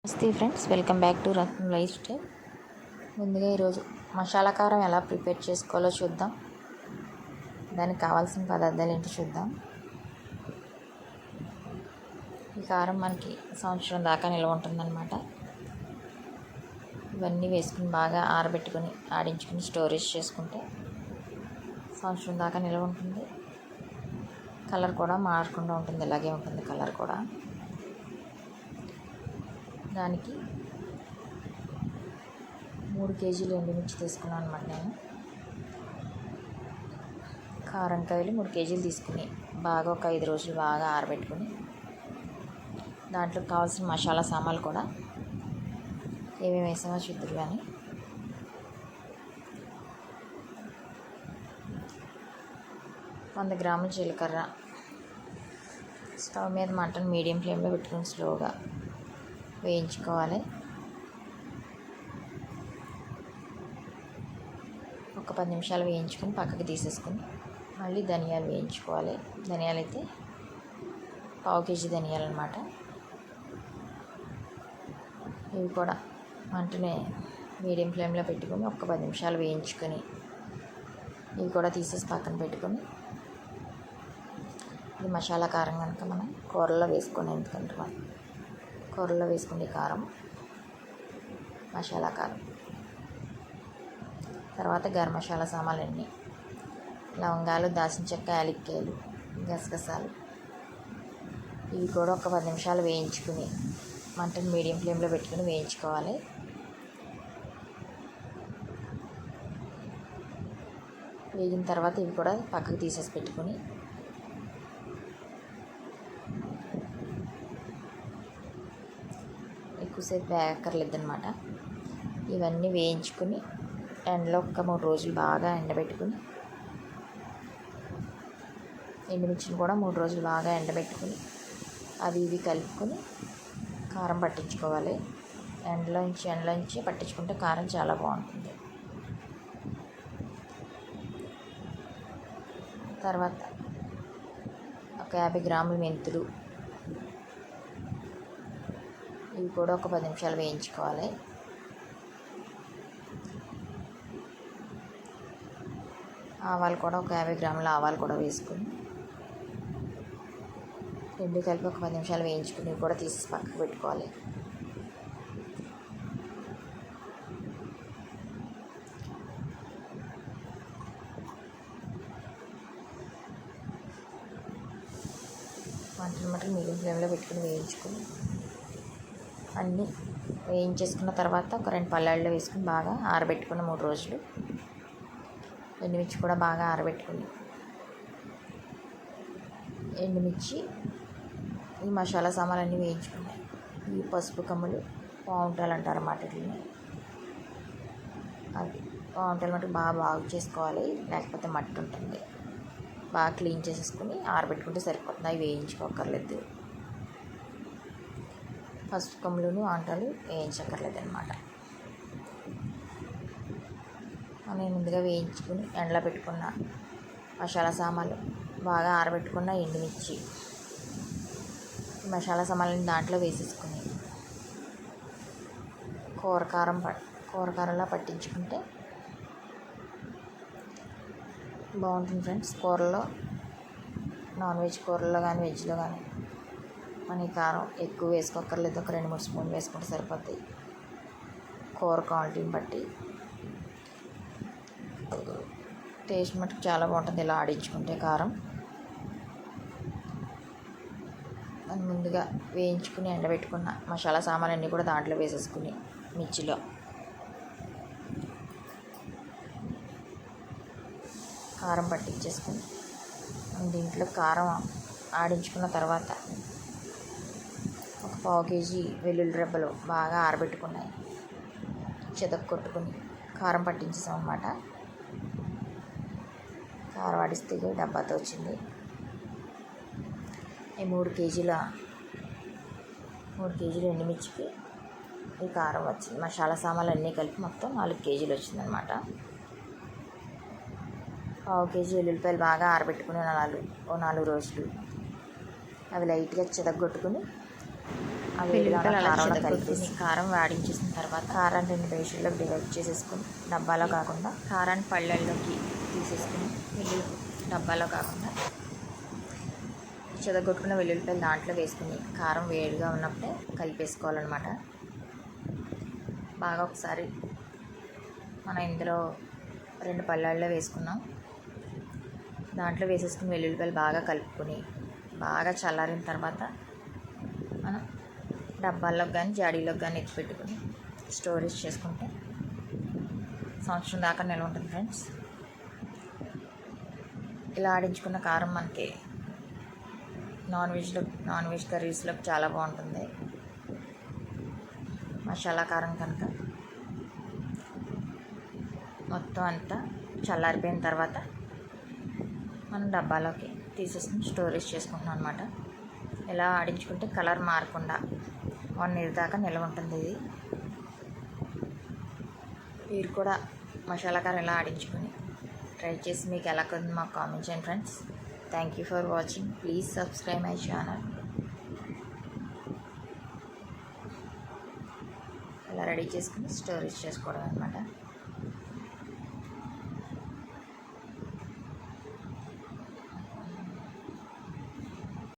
నమస్తే friends, welcome back to Ratna life style. ముందుగా ఈరోజు మసాలా కారం ఎలా ప్రిపేర్ చేసుకోవాలో చూద్దాం. దానికి కావాల్సిన పదార్థాలు ఏంటో చూద్దాం. ఈ కారం మనకి సంవత్సరం దాకా నిల్వ ఉంటుందన్నమాట. ఇవన్నీ వేసుకుని బాగా ఆరబెట్టుకుని ఆడించుకుని స్టోరేజ్ చేసుకుంటే సంవత్సరం దాకా నిల్వ ఉంటుంది. కలర్ కూడా మారకుండా ఉంటుంది, ఇలాగే ఉంటుంది కలర్ కూడా. దానికి 3 కేజీలు ఎండుమిర్చి తీసుకున్నాను అనమాట. నేను కారంకాయలు 3 కేజీలు తీసుకుని బాగా ఒక 5 రోజులు బాగా ఆరబెట్టుకుని దాంట్లో కావాల్సిన మసాలా సామాన్లు కూడా ఏమేమి వేసామో చూద్దరు. కానీ 100 గ్రాముల జీలకర్ర స్టవ్ మీద మంటను మీడియం ఫ్లేమ్లో పెట్టుకుని స్లోగా వేయించుకోవాలి. ఒక 10 నిమిషాలు వేయించుకొని పక్కకి తీసేసుకుని మళ్ళీ ధనియాలు వేయించుకోవాలి. ధనియాలు అయితే 1/2 కేజీ ధనియాలు అన్నమాట. ఇవి కూడా మంటనే మీడియం ఫ్లేమ్లో పెట్టుకొని ఒక 10 నిమిషాలు వేయించుకొని ఇవి కూడా తీసేసి పక్కన పెట్టుకొని, ఇది మసాలా కారం కనుక మనం కూరల్లో వేసుకొని, ఎందుకంటే మనం కూరల్లో వేసుకునే కారం మసాలా కారం. తర్వాత గరం మసాలా సామాన్లన్నీ లవంగాలు, దాల్చిన చెక్క, యాలక్కాయలు, గసగసాలు ఇవి కూడా ఒక 10 నిమిషాలు వేయించుకుని మంటను మీడియం ఫ్లేమ్లో పెట్టుకుని వేయించుకోవాలి. వేగిన తర్వాత ఇవి కూడా పక్కకు తీసేసి పెట్టుకుని ఎక్కువసేపు వేగక్కర్లేదు అనమాట. ఇవన్నీ వేయించుకుని ఎండలో ఒక 3 రోజులు బాగా ఎండబెట్టుకుని, ఎండుమిర్చిని కూడా 3 రోజులు బాగా ఎండబెట్టుకుని అవి ఇవి కలుపుకొని కారం పట్టించుకోవాలి. ఎండలోంచి పట్టించుకుంటే కారం చాలా బాగుంటుంది. తర్వాత ఒక 50 గ్రాముల మెంతులు ఇవి కూడా ఒక 10 నిమిషాలు వేయించుకోవాలి. ఆవాలు కూడా ఒక 50 గ్రాముల ఆవాలు కూడా వేసుకుని రెండు కలిపి ఒక 10 నిమిషాలు వేయించుకుని ఇవి కూడా తీసి పక్కకు పెట్టుకోవాలి. మంటలు మీడియం ఫ్లేమ్లో పెట్టుకుని వేయించుకుని అన్నీ వేయించేసుకున్న తర్వాత ఒక 2 పల్లాళ్ళు వేసుకుని బాగా ఆరబెట్టుకుని 3 రోజులు ఎండుమిర్చి కూడా బాగా ఆరబెట్టుకుని ఎండుమిర్చి ఈ మసాలా సామాన్లు అన్నీ వేయించుకున్నాయి. ఈ పసుపు కమ్ములు పావుంటాలు అంటారు అన్నమాట. వీటిని అది పావుంటాలు మటుకు బాగు చేసుకోవాలి, లేకపోతే మట్టి ఉంటుంది. బాగా క్లీన్ చేసేసుకుని ఆరబెట్టుకుంటే సరిపోతుంది. అవి వేయించుకోకర్లేదు. పసుపు కొమ్ములను ఆంటాలు వేయించక్కర్లేదు అనమాట. నేను ముందుగా వేయించుకుని ఎండలో పెట్టుకున్న మసాలా సామాన్లు బాగా ఆరబెట్టుకున్న ఎండుమిర్చి మసాలా సామాన్లను దాంట్లో వేసేసుకుని కూరకారంలా పట్టించుకుంటే బాగుంటుంది ఫ్రెండ్స్. కూరల్లో, నాన్ వెజ్ కూరల్లో కానీ వెజ్లో కానీ మన కారం ఎక్కువ వేసుకోక్కర్లేదు. ఒక 2-3 స్పూన్లు వేసుకుంటే సరిపోతాయి. కూర క్వాంటిటీని బట్టి టేస్ట్ మటుకు చాలా బాగుంటుంది ఇలా ఆడించుకుంటే కారం. మనం ముందుగా వేయించుకుని ఎండబెట్టుకున్న మసాలా సామాన్లన్నీ కూడా దాంట్లో వేసేసుకుని మిర్చిలో కారం పట్టించేసుకుని దీంట్లో కారం ఆడించుకున్న తర్వాత ఒక 1/2 కేజీ వెల్లుల్లి రెబ్బలు బాగా ఆరబెట్టుకున్నాయి కొట్టుకుని కారం పట్టించేసాం అన్నమాట. కారం ఆడిస్తే డబ్బాతో వచ్చింది. ఈ 3 కేజీల ఎండుమిర్చికి ఈ కారం వచ్చింది. మసాలా సామాన్లు అన్నీ కలిపి మొత్తం 4 కేజీలు వచ్చిందనమాట. 1/2 కేజీ వెల్లుల్లిపాయలు బాగా ఆరబెట్టుకుని 4 రోజులు అవి లైట్గా చెదగొట్టుకుని ఆ వేడిగా ఉన్న కారంలో కలిపేసి కారం వాడించేసిన తర్వాత కారాన్ని 2 బేషన్లోకి డివైడ్ చేసేసుకుని డబ్బాలో కాకుండా కారాన్ని పళ్ళల్లోకి తీసేసుకుని వెల్లుల్లి డబ్బాలో కాకుండా చెదగొట్టుకున్న వెల్లుల్లిపాయలు దాంట్లో వేసుకుని కారం వేడిగా ఉన్నప్పుడే కలిపేసుకోవాలన్నమాట. బాగా ఒకసారి మనం ఇందులో 2 పళ్ళల్లో వేసుకున్నాం. దాంట్లో వేసేసుకుని వెల్లుల్లిపాయలు బాగా కలుపుకొని బాగా చల్లారిన తర్వాత మనం డబ్బాల్లోకి కానీ జాడీలోకి కానీ ఎత్తి పెట్టుకుని స్టోరేజ్ చేసుకుంటే సంవత్సరం దాకా నిల్వ ఉంటుంది ఫ్రెండ్స్. ఇలా ఆడించుకున్న కారం మనకి నాన్ వెజ్ కర్రీస్లోకి చాలా బాగుంటుంది. మసాలా కారం కనుక మొత్తం అంతా చల్లారిపోయిన తర్వాత మనం డబ్బాలోకి తీసేసుకుని స్టోరేజ్ చేసుకుంటున్నాం అనమాట. ఇలా ఆడించుకుంటే కలర్ మారకుండా 1 year దాకా నిల్వ ఉంటుంది. ఇది మీరు కూడా మసాలా కారం ఎలా ఆడించుకొని ట్రై చేసి మీకు ఎలా కుదిరింది మాకు కామెంట్ చేయండి friends. Thank you for watching. Please subscribe my channel. ఇలా రెడీ చేసుకుని స్టోరేజ్ చేసుకోవడం అనమాట.